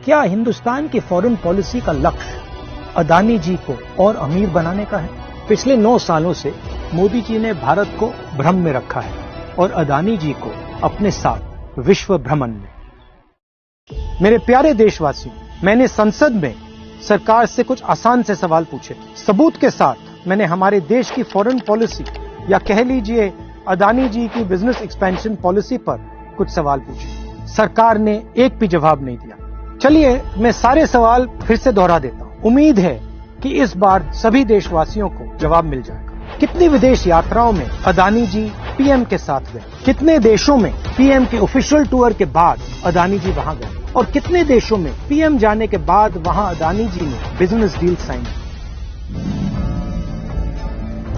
क्या हिंदुस्तान की foreign policy का लक्ष्य अदानी जी को और अमीर बनाने का है? पिछले 9 सालों से मोदी जी ने भारत को भ्रम में रखा है और अदानी जी को अपने साथ विश्व भ्रमण में। मेरे प्यारे देशवासियों, मैंने संसद में सरकार से कुछ आसान से सवाल पूछे। सबूत के साथ मैंने हमारे देश की फॉरेन पॉलिसी या कह लीजिए अदानी जी की बिजनेस एक्सपेंशन पॉलिसी पर कुछ सवाल पूछे। सरकार ने एक भी जवाब नहीं दिया। चलिए मैं सारे सवाल फिर से दोहरा देता हूं। उम्मीद है कि इस बार सभी देशवासियों को जवाब मिल जाएगा। कितनी विदेश यात्राओं में अदानी जी पीएम के साथ गए? कितने देशों में पीएम के ऑफिशियल टूर के बाद अदानी जी वहां गए? और कितने देशों में पीएम जाने के बाद वहां अदानी जी ने बिजनेस डील साइन की?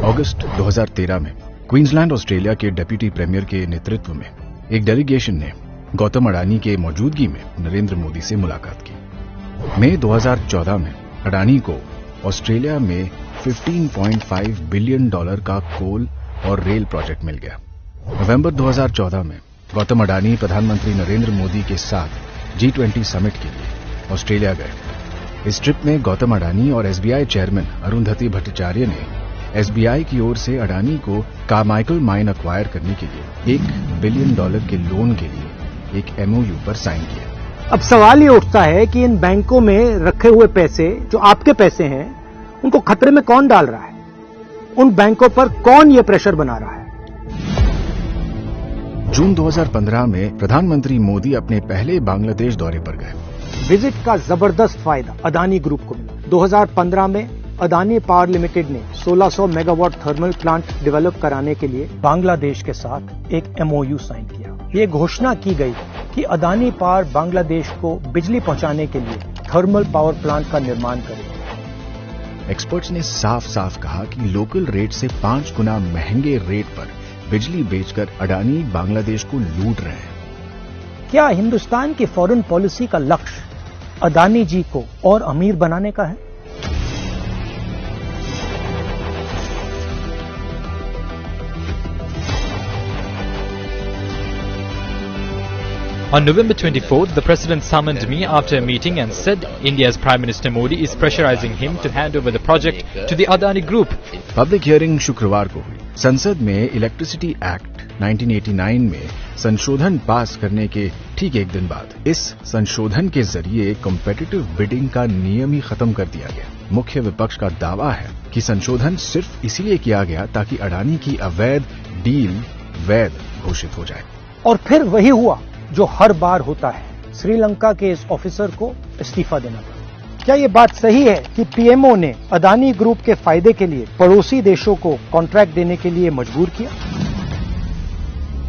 अगस्त 2013 में क्वींसलैंड ऑस्ट्रेलिया के डिप्टी प्रीमियर के नेतृत्व में एक डेलीगेशन ने गौतम अडानी के मौजूदगी में नरेंद्र मोदी से मुलाकात की। मई 2014 में अडानी को ऑस्ट्रेलिया में $15.5 बिलियन का कोल और रेल प्रोजेक्ट मिल गया। नवंबर 2014 में गौतम अडानी प्रधानमंत्री नरेंद्र मोदी के साथ G20 समिट के लिए ऑस्ट्रेलिया गए। इस ट्रिप में गौतम अडानी और एसबीआई चेयरमैन अरुंधति भट्टाचार्य ने एसबीआई की ओर से अडानी को कार्माइकल माइन अक्वायर करने के लिए $1 बिलियन के लोन के लिए एक एमओयू पर साइन किया। अब सवाल ये उठता है कि इन बैंकों में रखे हुए पैसे जो आपके पैसे हैं, उनको खतरे में कौन डाल रहा है? उन बैंकों पर कौन ये प्रेशर बना रहा है? जून 2015 में प्रधानमंत्री मोदी अपने पहले बांग्लादेश दौरे पर गए। विजिट का जबरदस्त फायदा अदानी ग्रुप को मिला। 2015 में अदानी पावर लिमिटेड ने 1600 मेगावाट थर्मल प्लांट डेवलप कराने के लिए बांग्लादेश के साथ एक एमओयू साइन किया। ये घोषणा की गई कि अदानी पावर बांग्लादेश को बिजली पहुंचाने के लिए थर्मल पावर प्लांट का निर्माण करेगी। एक्सपर्ट्स ने साफ साफ कहा कि लोकल रेट से 5 गुना महंगे रेट पर बिजली बेचकर अडानी बांग्लादेश को लूट रहे हैं। क्या हिंदुस्तान की फॉरेन पॉलिसी का लक्ष्य अदानी जी को और अमीर बनाने का है? On November 24th, the President summoned me after a meeting and said India's Prime Minister Modi is pressurizing him to hand over the project to the Adani Group. Public hearing शुक्रवार को हुई। संसद में इलेक्ट्रिसिटी एक्ट 1989 में संशोधन पास करने के ठीक एक दिन बाद इस संशोधन के जरिए कॉम्पिटिटिव बिडिंग का नियम ही खत्म कर दिया गया। मुख्य विपक्ष का दावा है कि संशोधन सिर्फ इसीलिए किया गया ताकि अडानी की अवैध डील वैध घोषित हो जाए। और फिर वही हुआ जो हर बार होता है। श्रीलंका के इस ऑफिसर को इस्तीफा देना पड़ा। क्या ये बात सही है कि पीएमओ ने अदानी ग्रुप के फायदे के लिए पड़ोसी देशों को कॉन्ट्रैक्ट देने के लिए मजबूर किया?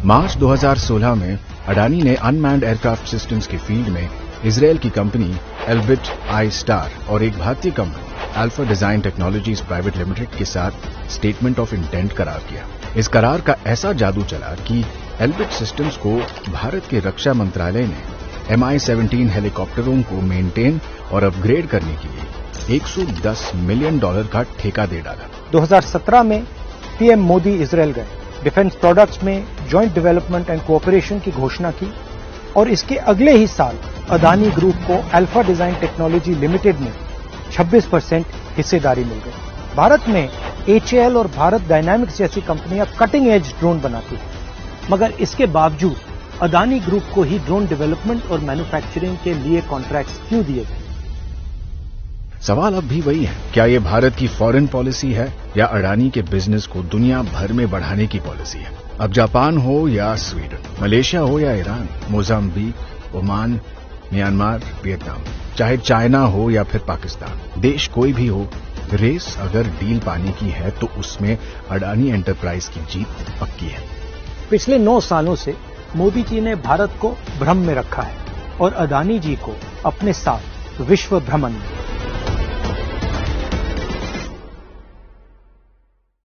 मार्च 2016 में अडानी ने अनमैन्ड एयरक्राफ्ट सिस्टम्स के फील्ड में इजरायल की कंपनी एल्बिट आई स्टार और एक भारतीय company alpha design technologies private limited के साथ स्टेटमेंट ऑफ इंटेंट करार किया। इस करार का ऐसा जादू चला कि एल्बिट सिस्टम्स को भारत के रक्षा मंत्रालय ने MI-17 हेलीकॉप्टरों को मेंटेन और अपग्रेड करने के लिए $110 मिलियन का ठेका दे डाला। 2017 में पीएम मोदी इजरायल गए। डिफेंस प्रोडक्ट्स में जॉइंट डेवलपमेंट एंड कोऑपरेशन की घोषणा की और इसके अगले ही साल अदानी ग्रुप को अल्फा डिजाइन टेक्नोलॉजी लिमिटेड में 26% हिस्सेदारी मिल गई। भारत में HAL और भारत डायनामिक्स जैसी कंपनियां कटिंग एज ड्रोन बनाती हैं, मगर इसके बावजूद अदानी ग्रुप को ही ड्रोन डेवलपमेंट और मैन्युफैक्चरिंग के लिए कॉन्ट्रैक्ट्स क्यों दिए गए? सवाल अब भी वही है, क्या ये भारत की फॉरेन पॉलिसी है या अडानी के बिजनेस को दुनिया भर में बढ़ाने की पॉलिसी है? अब जापान हो या स्वीडन, मलेशिया हो या Iran, Mozambique, Oman, Myanmar, Vietnam, चाहे चाइना हो या फिर पाकिस्तान, देश कोई भी हो, रेस अगर डील पाने की है तो उसमें अडानी एंटरप्राइज की जीत पक्की है। पिछले 9 सालों से मोदी जी ने भारत को भ्रम में रखा है और अदानी जी को अपने साथ विश्व भ्रमण में।